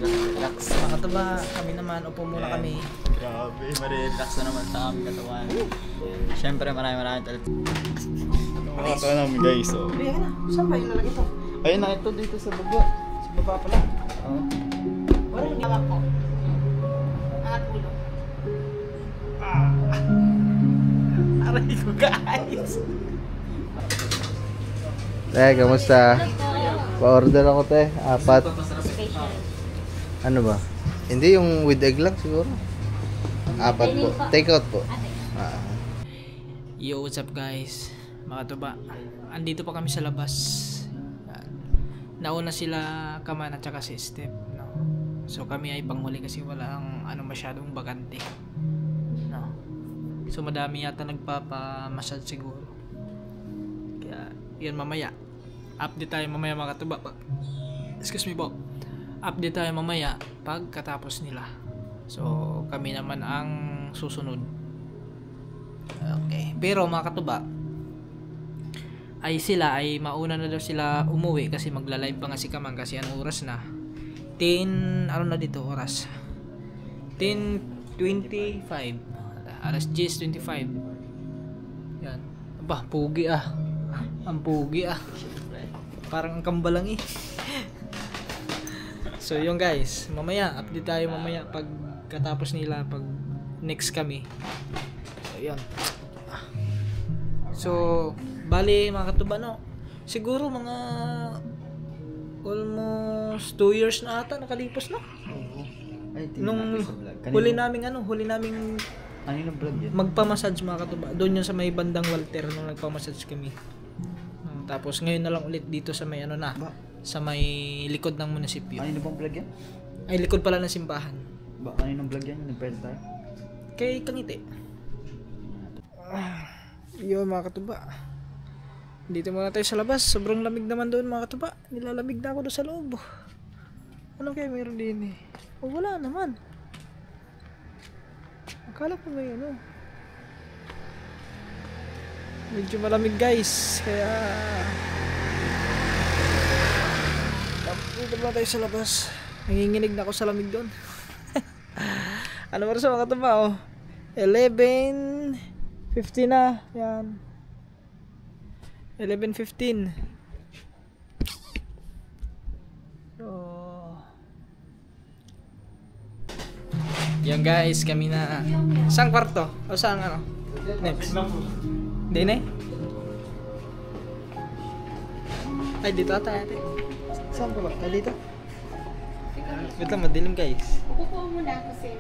Relax. Mga katuba, kami naman, upo muna kami. Grabe, marirelax na naman sa aming katawan. Siyempre, maraming talit. Mga katawan namin guys, so. Ayan na, saan ba ilalagay ito? Ayun na, ito dito sa baba. Sa baba pala. Oo. Wala yung Tawag ko. Angat ulo. aray ko guys. Kamusta? Pa-order ako, te. 4. Special. Ano ba? Hindi, yung with egg lang siguro. 4 po. Take out po. Yo, what's up guys? Mga tuba, andito pa kami sa labas. Yan. Nauna sila Kaman at saka si Step, no? So kami ay panghuli kasi walang masyadong bakante, no? So madami yata nagpapa-massage siguro. Kaya yan, mamaya update tayo mamaya mga tuba. Excuse me po. Update tayo mamaya pagkatapos nila. So kami naman ang susunod. Okay. Pero mga katuba, ay sila ay mauna na daw sila umuwi kasi magla-live pa nga si Kaman kasi anong oras na? 10 ano na dito oras? 10:25. Alas 10:25. Yan. Aba, pugi ah. Ang pugi ah. Parang ang kambalang eh. So yun guys, mamaya update tayo mamaya pagkatapos nila, pag next kami. So yun. So bali mga katuba, no, siguro mga almost 2 years na ata nakalipas, no? Nung huli naming Ano yung vlog yan? magpa-massage mga katuba, doon yun sa may bandang Walter nung nagpa-massage kami. Tapos ngayon na lang ulit dito sa may sa may likod ng munisipyo. Ano yung bang vlog yan? Ay, likod pala ng simbahan. Ano yung vlog yan? Nag-pwede tayo? Kay Kangiti. Yun mga katuba, dito muna tayo sa labas. Sobrang lamig naman doon mga katuba. Nilalamig na ako doon sa loob. Ano kaya meron din eh? O wala naman. Akala ko may medyo malamig guys. Kaya dito muna tayo sa labas. Nanginginig na ako sa lamig doon. Ano ba sa mga katuba, oh? 11:50 na. Yan. 11:15. So, yan guys, kami na. Saan kwarto? O saan next? Hindi na eh? Ay, dito ata ate. Saan ba? Dito? Wait lang, madilim guys. Upo muna kasi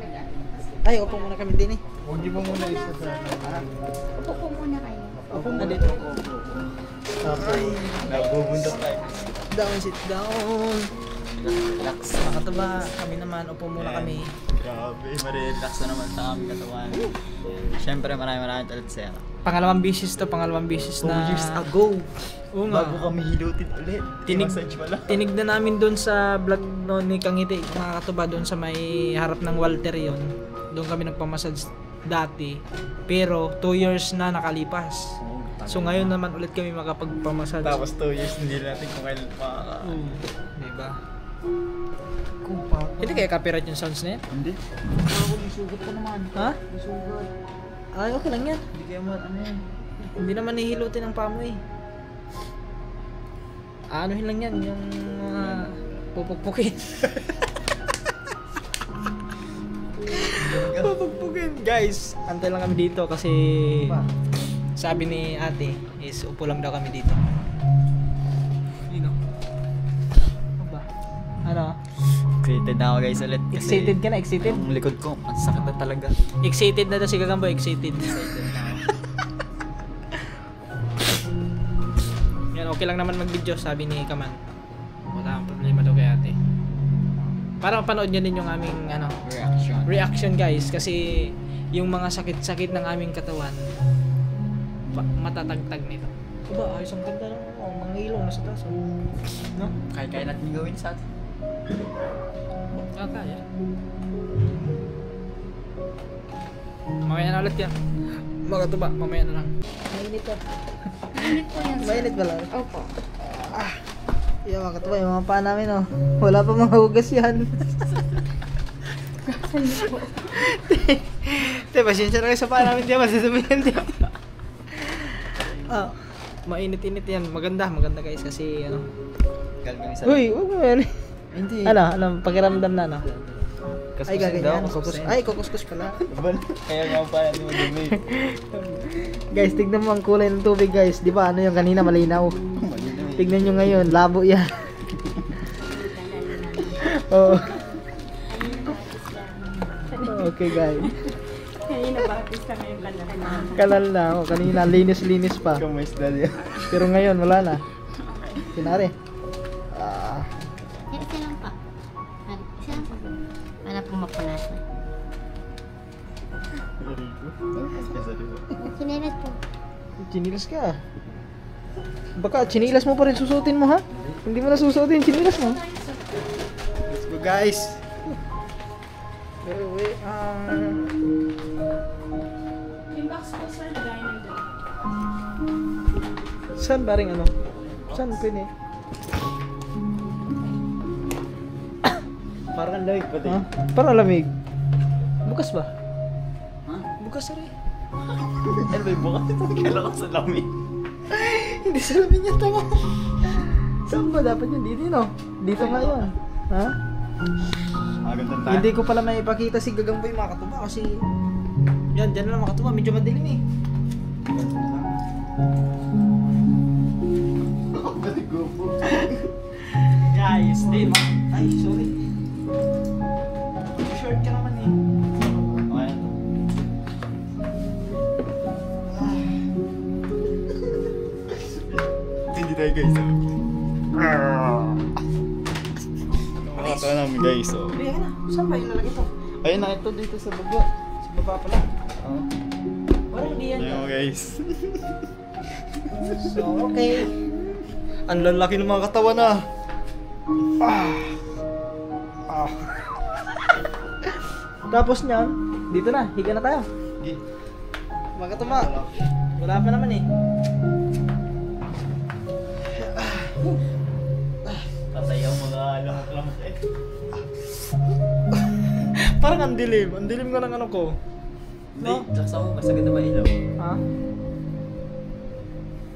Ay, upo muna kami din eh. Huwag mo muna isa sa... Upo muna kayo. Upo muna dito. Ay, nabubundok tayo. Sit down. Relax. Mga katuba, kami naman, upo muna kami. Grabe, marirelax na naman sa aming katawan. Siyempre, maraming talit sa'yo. Pangalawang bisis na. 2 years ago. Oo nga. Bago kami hilutin ulit. Massage pala. Tinignan namin doon sa vlog ni Kangiti, mga katuba, doon sa may harap ng Walter yon. Doon kami nagpamassage dati. Pero 2 years na nakalipas. So ngayon naman ulit kami makapagpamassage. Tapos 2 years hindi natin kung kailan Diba? Hindi kaya copyright yung sounds na yan? Hindi. Ako nisugot pa naman. Ha? Nisugot. Ay, okay lang yan. Hindi kaya yan. Hindi naman nihilutin ang pamo eh. Anuhin lang yan, yung pupukpukin. Pupukpukin. Guys, antay lang kami dito kasi sabi ni ate is upo lang daw kami dito. Ano ba? Ano? Excited na ako guys ulit. Excited ka na? Excited? Ang likod ko, ang sakit na talaga. Excited na daw si Gagambo, excited. Yan, okay lang naman mag-video, sabi ni Kaman. Wala akong problema daw kay ate. Para mapanood nyo din yung aming reaction guys. Kasi yung mga sakit-sakit ng aming katawan, matatagtag nito. Diba, ayos ang ganda lang. Mga ilong nasa taas. No? Kaya natin gawin sa atin. Kaya. Mamaya na ulit yan. Mga tuba, mamaya na lang. Mainit ka. Minute po yan, sir. Mainit ba lang? Opo. Yung mga katuwa, yung mga paa namin, oh. Wala pa mga hugas yan. Te, pasensya na kayo sa paa namin, di ba? Masasabihin, di ba? Ah, mainit-init yan. Maganda guys kasi, ano. Galing sa... Uy, huwag mo yan. Hindi. Ano, pakiramdam na, no? Ay, gaganyan. kukuskusin. Ay, kukuskus pala. Kaya nga pa yan yung dumi. Guys, tignan mo ang kulay ng tubig, guys. Di ba, ano yung kanina malinaw? Tignan nyo ngayon, labo yan. Oo. Okay, guys. Kanina bakit isa ngayon kanina? Kanal na ako. Kanina, linis-linis pa. Kamuis na niya. Pero ngayon, wala na. Kinari. Isa lang pa. Isa lang pa. Para po mapunasan. Kinilat po. Chinilas ka. Baka chinilas mo pa rin susutin mo, ha? Hindi mo na susutin yung chinilas mo. Let's go, guys. Pero wait, Yung box po sir, lagay nandun. saan ba rin ano? Saan pwede? Parang ang lamig pati. Ha? Parang lamig. Bukas ba? Ha? Bukas na rin. Ano ba yung bukas? Kailangan ko sa lamig. Hindi sa lamin yan, tama. Saan ba dapat yun? Dito, no? Dito nga yun. Ha? Magandang tayo. Hindi ko pala may ipakita si Gagamboy mga katuba kasi yan, dyan na lang mga katuba. Medyo madilim eh. Guys, di ma. Ay, sorry. Short ka naman eh. Okay na to. Hindi tayo guys. Ito namin guys. Oh. Hindi, na. Saan ba ilalagay ito? Ayun na ito dito sa baba. Sa baba pala. Oh. Parang hindi yan. Ayun guys. So, okay. Ang lalaki ng mga katawan na. Tapos niyan, dito na, higa na tayo. Sige. Mga katuma, wala pa naman eh. Tatayaw mga lamok-lamok eh. Parang ang dilim ka ng ano ko. Hindi, tsaka mo, mas agad na mailaw. Ha?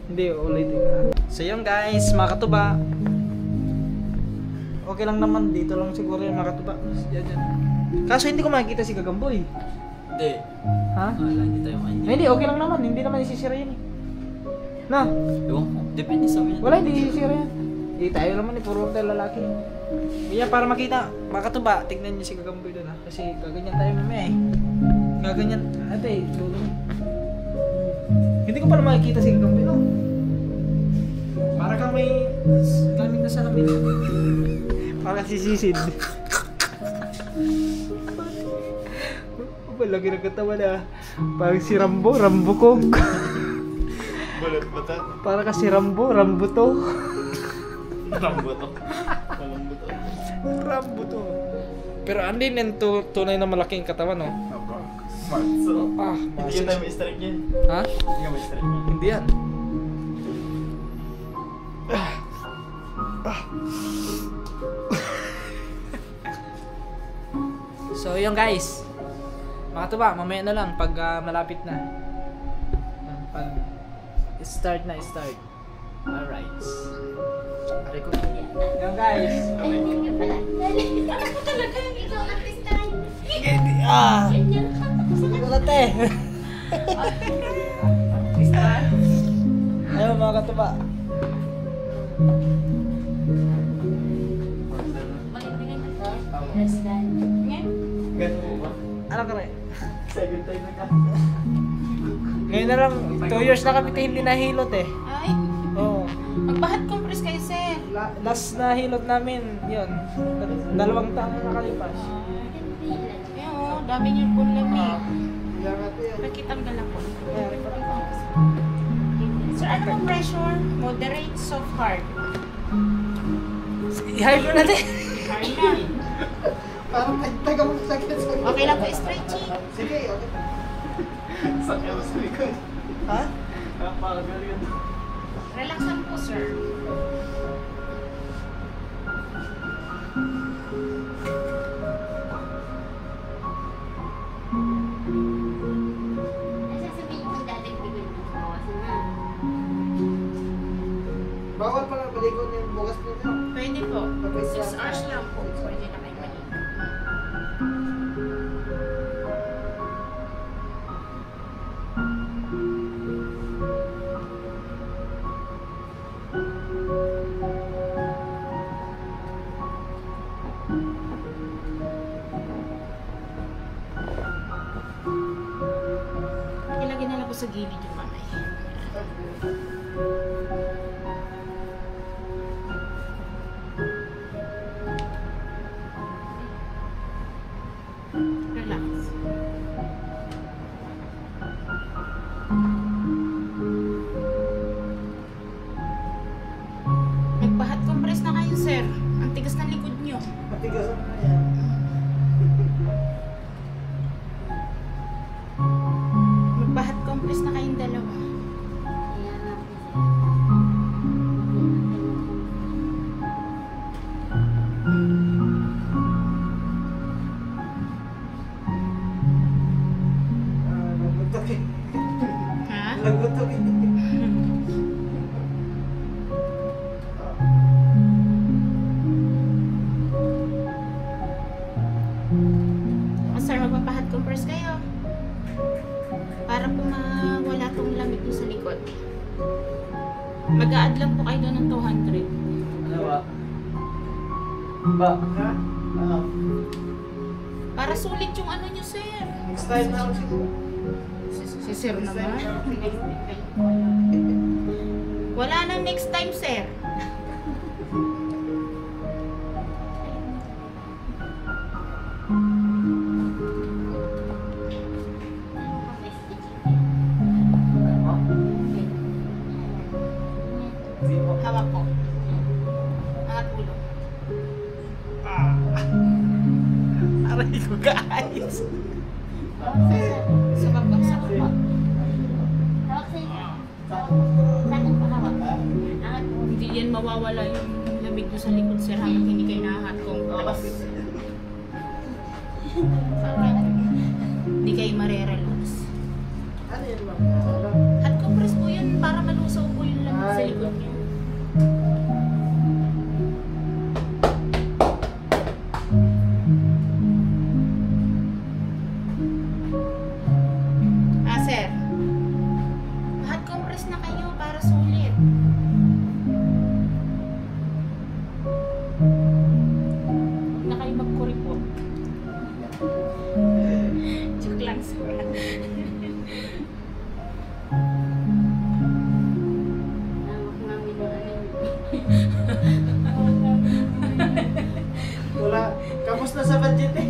Hindi, ulitin ka. So yun guys, mga katuba. Okay lang naman, dito lang siguro yung mga katuba. Yan. Kaso hindi ko makikita si Gagamboy. Hindi. Ha? Wala, hindi tayo mainit. Hindi, okay lang naman. Hindi naman isisira yun eh. Na, Ewan ko, depende sa amin. wala, hindi isisira yan. Eh, tayo naman eh, puro tayo lalaki. Kaya para makita, mga katuba, tignan niyo si Gagamboy doon ha. Kasi gaganyan tayo mamaya eh. Gaganyan, ate, lulong. Hindi ko pala makikita si Gagamboy no. Para kang may gamit na sa amin. Para sisisid. Malaki na katawan na. Parang si Rambo ko. Balat bata. Para kasi Rambo to. Rambo to. Walang buto. Rambo to. Pero andin yan tunay na malaking katawan, no? Smart. So, Ah, hindi yun tayo may strike yan. ha? Hindi ka may strike yan. Hindi yan. So, yun guys. Mga tuba, mamaya na lang pag malapit na. Pag start. Alright. Aray ko. Yun guys. Ay, hindi pala. Alam ko talaga yung ikaw artistahin. Ganyan. Sige ko na te. Ayun mga katuba. Ganun mo ba? Ano ka rin? Second time na ka. Ngayon na lang, 2 years na kami hindi nahilot eh. Ay, Oo. magbahat compress kayo, sir. Last na hilot namin, yun. 2 taon na nakalipas. Kaya o, dami niyo po lamig. Nakitanggal ako. Sir, ano bang pressure? Moderate, soft, hard. I-hide mo natin. Hard na. Parang taga mo sakit sa Okay lang po, stretching. Sige, okay. Sakya mo sa likod. Ha? Napakagaling. Relax lang po, sir. Pwede po. 6 hours lang po. Pwede na kayo maligo. Ilagay na lang po sa gilid yung mamay. Relax. Nagpa-hot compress na kayo, sir. Ang tigas ng likod nyo. Patigasan na yan. Magpa-hot compress na kayong dalawa. Lagutok eh. Ha? Lagutok eh. O sir, magpapa-hot compress kayo. Para po mawala tong lamig nyo sa likod. Mag-a-add lang po kayo doon ng 200. Ano ba? Ba? Ha? Ano? Para sulit yung ano nyo, sir. Next time na ako siguro. Si sir naman. Wala nang next time, sir. Hawak ko. Angat ulo. Aray ko, guys. Sa baba, sa baba. Hindi yan mawawala yung lamig nyo sa likod, sir, hanggang hindi kayo nahat compress. Hindi kayo marerelax. Ano yan ma'am? Hot compress po yun para malusaw po yung lamig sa likod nyo. Ah, sir. Hot compress na kayo para sulit. Huwag na kayo magkuripot. Joke lang, sir. Wala. Kamusta sa budget eh?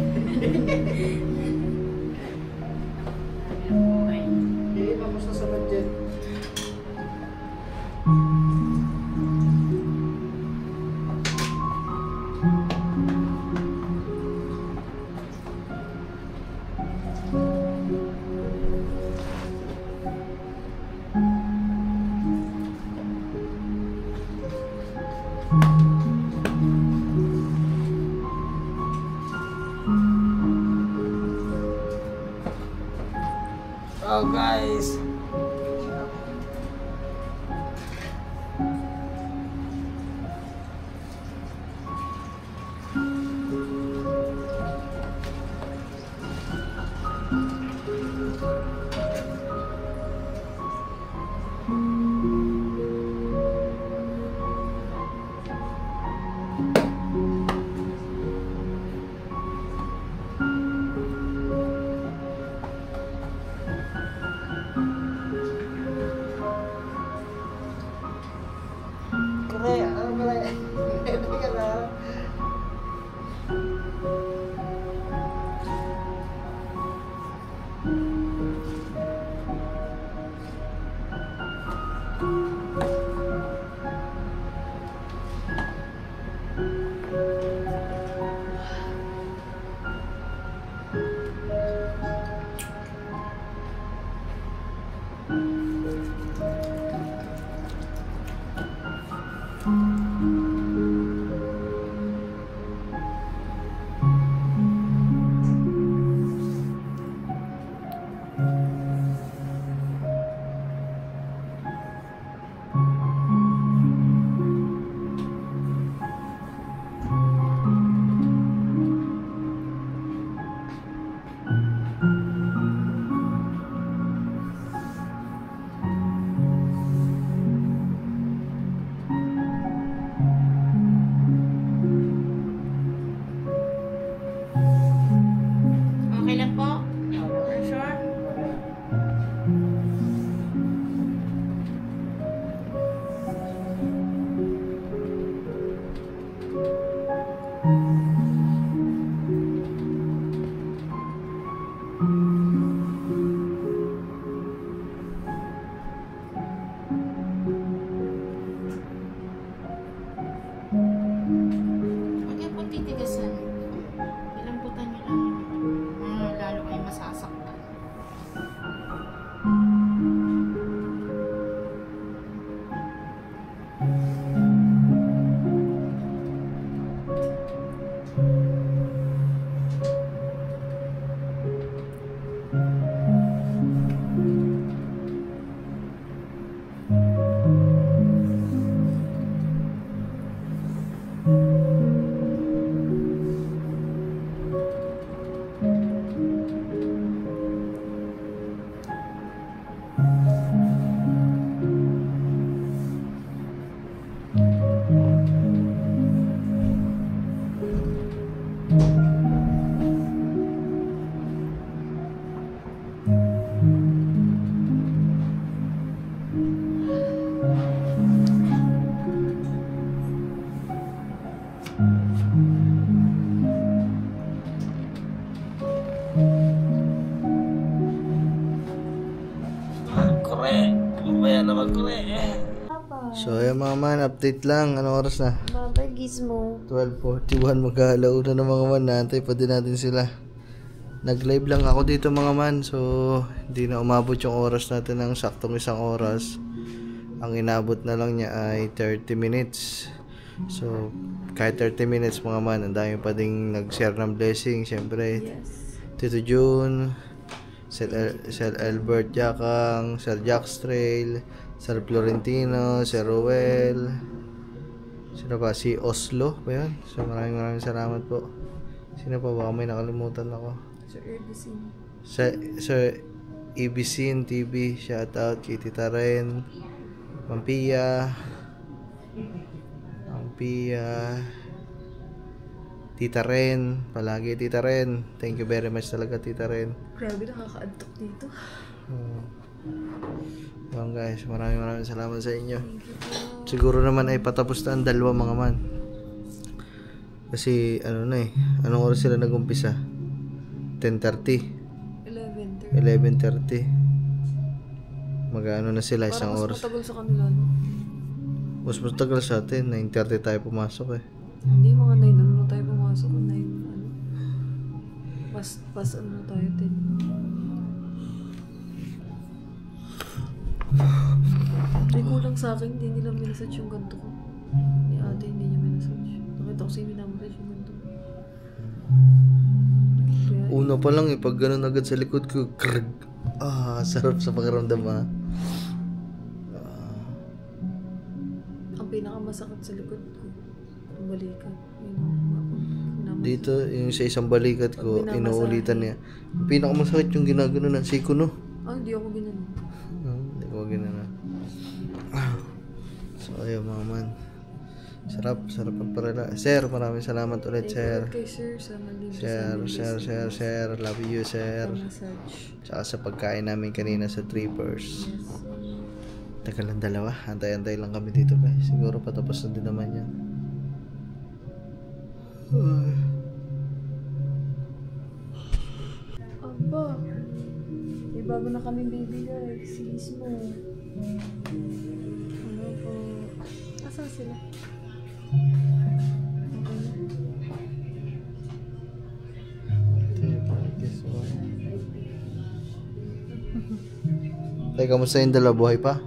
Eh, kamusta sa budget? Oh, guys. So ayun mga man, update lang. Anong oras na? Baba, gizmo. 12:41, mag-aalauna na mga man. Naantay pa din natin sila. Nag-live lang ako dito mga man. So hindi na umabot yung oras natin ng saktong 1 oras. Ang inabot na lang niya ay 30 minutes. So kahit 30 minutes mga man, ang dami pa ding nag-share ng blessing. Siyempre, Tito June, Sir Albert Jakang, Sir Jack Trail, Sir Florentino, Sir Ruel, sino pa? Si Oslo ba yun? So maraming salamat po. Sino pa ba? May nakalimutan ako. Sir Ibisin TV, shoutout kay Tita Ren, Mampia, Tita Ren, palagi Tita Ren. Thank you very much talaga Tita Ren. Grabe, nakaka-antok dito. Well guys, maraming salamat sa inyo. Siguro naman ay patapos na ang dalawa mga man. Kasi ano na eh, anong oras sila nag-umpisa? 10:30 11:30. Mag-ano na sila, isang oras. Mas matagal sa kanila, no? Mas matagal sa atin, 9:30 tayo pumasok eh. Hindi, mga 9 ano na tayo pumasok. 9 ano. Pas ano na tayo, 10. Ay, kulang sa akin, hindi nila minasage yung ganito ko. Ni ate, hindi niya minasage. Nakita ko siya minamasage yung ganito ko. Una pa lang eh, pag ganun agad sa likod ko, krg. Sarap sa pakiramdam ah. Ang pinakamasakit sa likod ko, ang balikat. Dito, yung sa isang balikat ko, inuulitan niya. Ang pinakamasakit yung ginagano ng siko no. Hindi ako ginanon. Hindi ko ginana. So ayun mga man. Sarap pagparela. Sir, maraming salamat ulit sir. Kay sir, sa malinis. Sir. Love you sir. Massage. Tsaka sa pagkain namin kanina sa Trippers. Tagal lang dalawa. Antay-antay lang kami dito guys. Siguro patapos na din naman yan. Aba, may bago na kami baby guys. Sis mo. Ano po? Asan sila? Teka, kamusta yung dalawa? Buhay pa?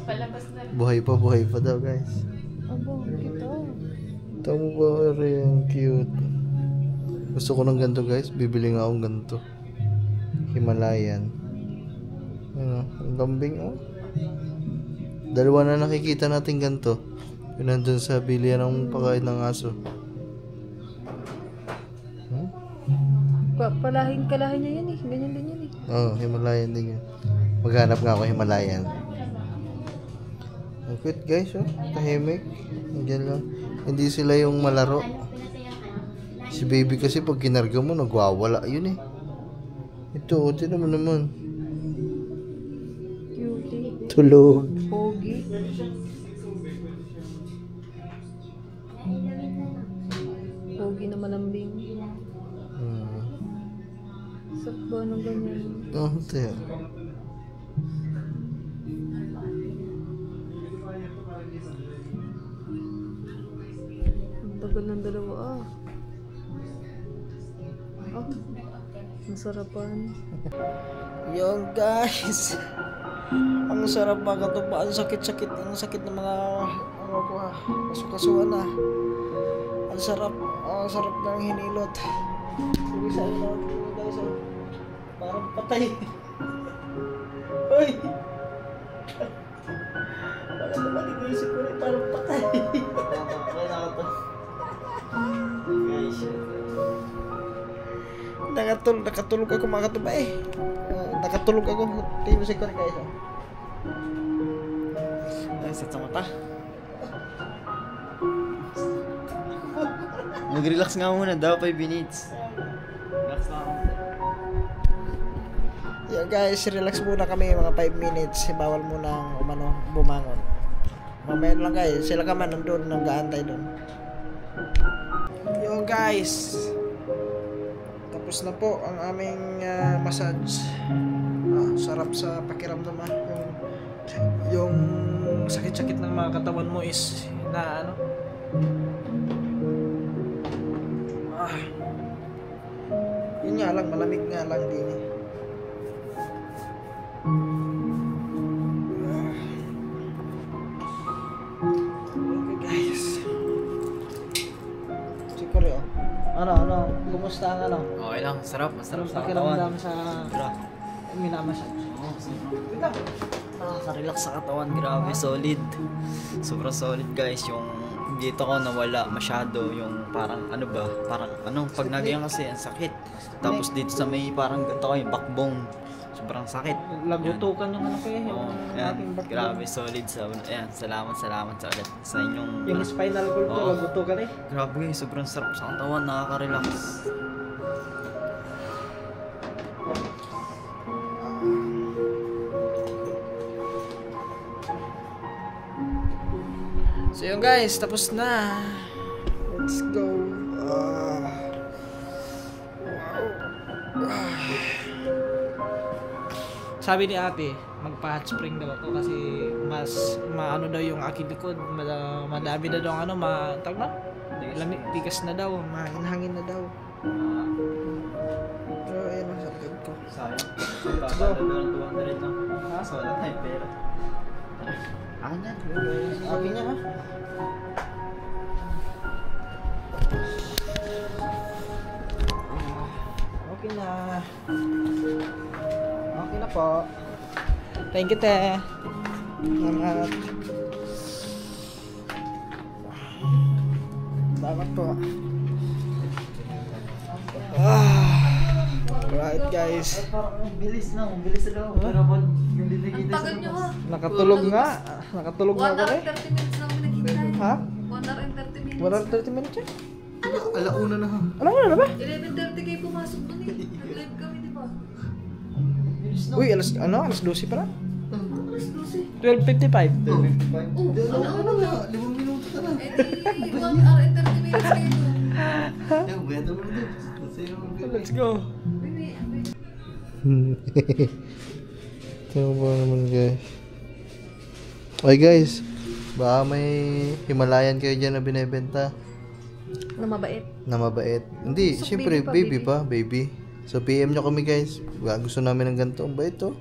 Palabas na. Buhay pa daw guys. Aba, kita. Tama ba rin, cute. Gusto ko ng ganito guys, bibili nga akong ganito. Himalayan. Ano, ang lambing oh. Dalawa na nakikita natin ganito. Yun nandun sa bilihan ng pagkain ng aso. Kalahin niya yan eh. Ganyan din yan eh. Himalayan din yun. Maghanap nga ako Himalayan. Ang cute guys oh. Tahimik. Diyan lang. Hindi sila yung malaro. Si baby kasi pag kinarga mo, nagwawala yun eh. Ito, tinan mo naman. Cutie. Tulog. Pogi. Pogi na malambing. Sakba ng ganyan. Ito yan. Ang tagal ng dalawa Masarapan. Yung guys, ang sarap makatuba. Ang sakit ng mga ano ko kasukasuan na. Ang sarap ng hinilot. Sige sa inyo guys, parang patay. Hoy, wala naman inisip ko rin, parang patay. Kaya na to guys. Nakatulog ako mga katuba eh. Nakatulog ako. Tingin sa ko rin guys. Nasat sa mata. Mag-relax nga muna daw, 5 minutes. Relax na ako. Yeah guys, relax muna kami mga 5 minutes. Bawal muna bumangon. Mamaya lang guys, sila ka man nandun, nag-aantay doon. Yo guys, tapos na po ang aming massage. Sarap sa pakiramdam yung yung sakit-sakit ng mga katawan mo is na ano. Yun nga lang, malamig nga lang din eh. Okay guys. Siguro yun. Ano, kumusta ang ano? Okay lang, masarap Anong sa pakiramdam sa Bra. minamassage? Wait lang. Nakaka-relax sa katawan, grabe, solid. Sobrang solid guys, yung dito ko nawala masyado yung parang ano ba, parang ano, pag nagyan kasi ang sakit. Tapos dito sa may parang ganito ko yung backbone, sobrang sakit. Lagutukan yung ano kayo, yung Ayan, ating back. grabe, solid sa, ayan, salamat sa ulit sa inyong, Yung spinal cord ko, Oo. lagutukan eh. grabe guys, sobrang sarap sa katawan, nakaka-relax. So yun guys, tapos na. Let's go. Sabi ni ate, magpa-hot spring daw ako kasi mas maano daw yung aking likod, madami na daw ang ano, tag na? Tigas na daw, mahinhangin na daw. Pero ayun ang sakit ko. Sayang. Let's go. 200 lang. Kaso wala tayong pera. Akin yan. Akin niya ha. Okay na. Okay na po. Thank you, te. Salamat. Salamat po. Right guys. Parang bilis na daw. Pero pag yung Ang tagal nyo ha. Nakatulog nga. Nakatulog 1 nga hour ako and 30 minutes lang kami naghintay. Ha? 1 hour and 30 minutes. 1 hour 30 minutes yan? Alauna na ha. Alam mo na ba? 11:30 kayo pumasok doon eh. Nag-live kami, di ba? Uy, alas 12 pala? Alas 12. 12:55. Oh, ano na? 5 minuto na lang. Eh di 1 hour and 30 minutes kayo doon. Beta mo na Let's go. Tingnan mo naman guys. Okay guys, baka may Himalayan kayo dyan na binibenta Na mabait. na mabait. Hindi, So, syempre baby baby pa, pa, baby. So PM nyo kami guys. Gusto namin ng ganito. Ang bait to.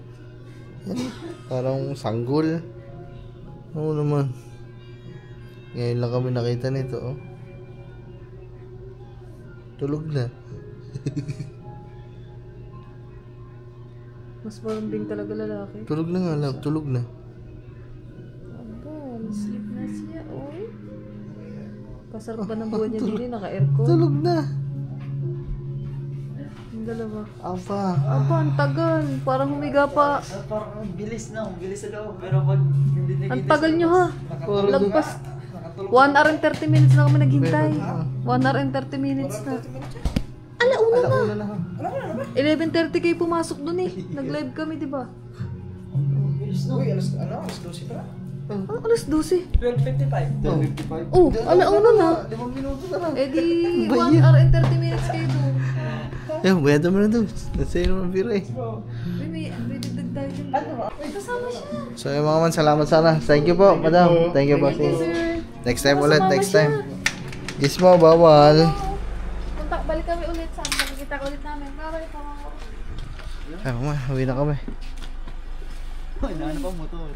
Yan. Parang sanggol. Oo naman. Ngayon lang kami nakita nito. Oh. Tulog na. Mas malambing talaga lalaki. Tulog na nga lang. Tulog na. Aba, sleep na siya. Uy. Kasarap ba ng buwan niya din? Naka-aircon. Tulog na. Yung dalawa. Aba. Aba, ang tagal. Parang humiga pa. Parang bilis na daw. Pero pag yung dinigit Ang tagal nyo ha. Lagpas. 1 hour and 30 minutes na kami naghintay. 1 hour and 30 minutes na. Alauna na. Alauna na ha. 11:30 kayo pumasok dun eh. Nag-live kami, di ba? Uy, alas 12 pala? Ah, alas 12. 12:55. Oh, alauna na. 5 minuto na lang. Eh di 1 hour and 30 minutes kayo doon. Yan, beta mo na doon. Nasa'yo naman biro eh. May dagdag tayo dun. Kasama siya. So yung mga man, salamat sana. Thank you po, madam. Thank you po. Sir. Next time ulit, Kasama next siya. time. Yes mo, bawal. Balik kami ulit sa makikita ka ulit namin. Bye-bye po. Ay, mama, uwi na kami. Ano pa motor?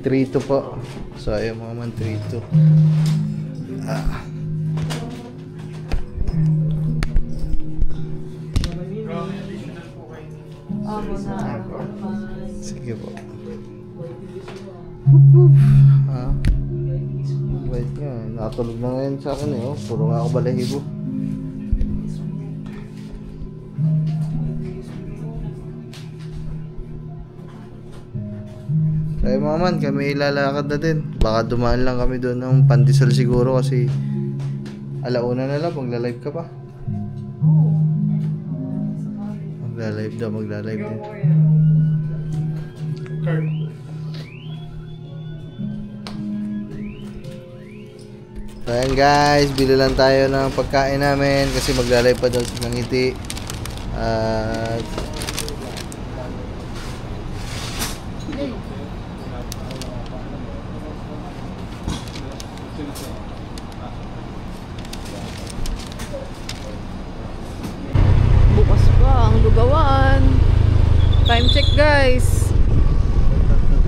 3-2 po. So ayun mga man, 3-2. Sige po. Wait nga, nakatulog na ngayon sa akin eh. Oh. Puro nga ako balahibo. Kaya mga man, kami ilalakad na din. Baka dumaan lang kami doon ng Pandesal siguro kasi alauna na lang, magla-live ka pa. Magla-live daw, magla-live din. So ayan guys, bili lang tayo ng pagkain namin kasi magla-live pa daw si Ngiti. At lugawan. Time check guys.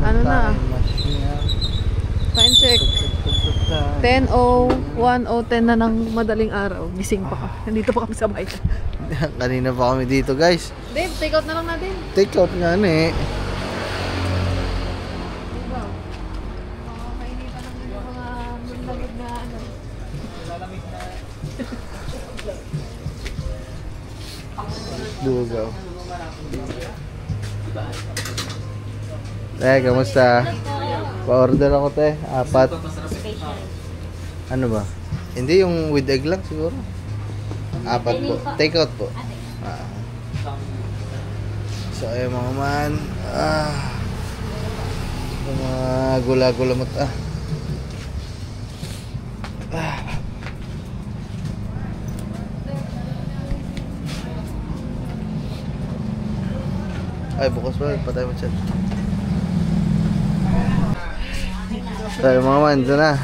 Ano na? Time check. 10:01 o 10 na ng madaling araw. Gising pa ka. Nandito pa kami sa bayan. Kanina pa kami dito guys. Dave, take out na lang natin. Take out nga na eh. Kainitan lang yung mga lamig na ano. Lugaw. Kamusta? Pa-order ako te, 4. Ano ba? Hindi yung with egg lang siguro. 4 po. Take out po. So ayun mga man. Yung mga gula-gula mo. Ay, bukas pa. Patay mo chat. Tayo mga man, ito na.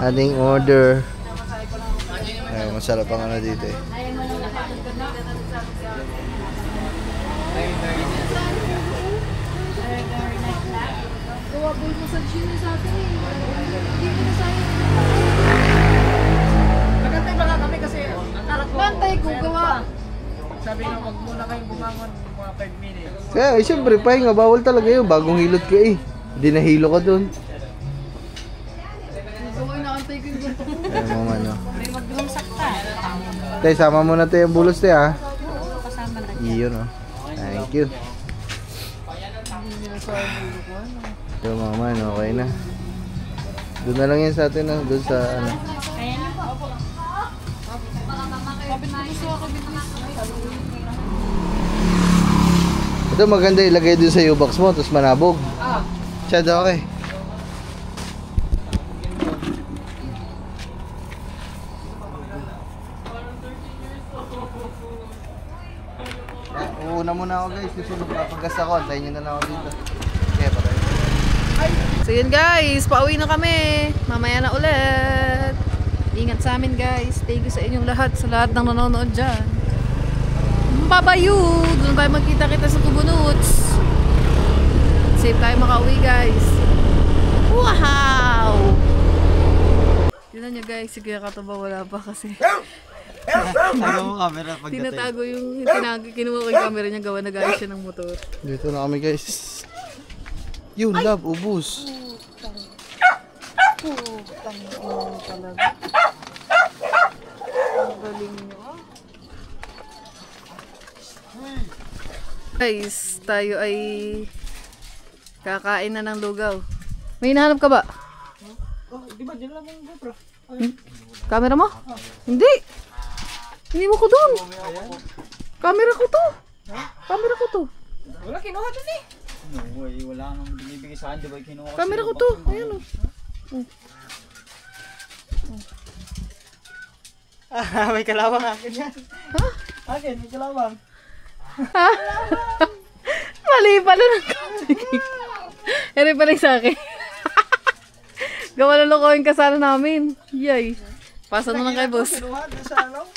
Ating order. Ay, masarap ang ano dito eh. Gawabol mo sa chino sa atin eh. Hindi ko na sa'yo. Nagantay ba nga kami kasi akala ko... Bantay ko, gawa. Sabi nga, wag muna kayong bumangon mga 5 minutes. Kaya, siyempre, pahinga. Bawal talaga yun. Bagong hilot ka eh. Hindi nahilo ka dun. Gawa, inaantay ko yung ganito ko. Ayun mga man, no. May maglumsak ka. Tay, sama mo na tayo yung bulos tayo ha. Oo, kasama na. Iyon no. Thank you. Ito mga man, okay na. Doon na lang yan sa atin, no? Doon sa ano. Kaya niyo po. Ito maganda ilagay doon sa U-box mo, tapos manabog. Siya daw okay. Uuna muna ako guys, susunod papagas ako. Antayin nyo na lang ako dito. Okay, patay. So yun guys, pauwi na kami. Mamaya na ulit. Ingat sa amin guys. Thank you sa inyong lahat, sa lahat ng nanonood dyan. Babayu! Doon tayo magkita-kita sa Kubunuts. Safe tayo makauwi guys. Wow! Tignan nyo guys, si Kuya Katuba wala pa kasi. Tago mo camera pagdating. Tinatago yung kinuha ko yung camera niya, gawa na guys siya ng motor. Dito na kami guys. Yun, love, ubus. Putang ina talaga. Ang galing nyo ah. Guys, tayo ay kakain na ng lugaw. May hinahanap ka ba? Di ba dyan lang yung GoPro? Camera mo? Hindi. Hindi mo ko doon. Camera ko to. Camera ko to. Wala, kinuha dun eh. No way, wala nang binibigay sa akin, di ba kinuha ko Camera ko to. Ayan o. May kalawang akin yan. Ha? Akin, may kalawang. Mali pala ng kamera. Ere pala yung sa akin. Gawa na lokohin ka sana namin. Yay. Pasa na lang kay boss. Kinuha dun sa ano?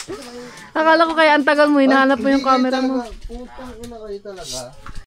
Akala ko kaya ang tagal mo, hinahanap mo yung camera mo. Putang ina kayo talaga.